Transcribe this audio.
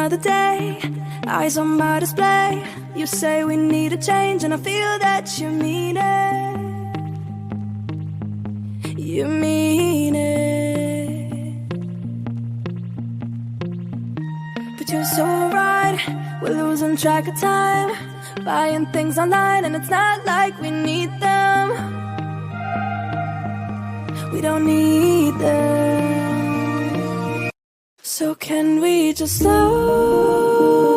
another day, eyes on my display. You say we need a change, and I feel that you mean it. You mean it. But you're so right, we're losing track of time, buying things online and it's not like we need them. We don't need them. So can we just slow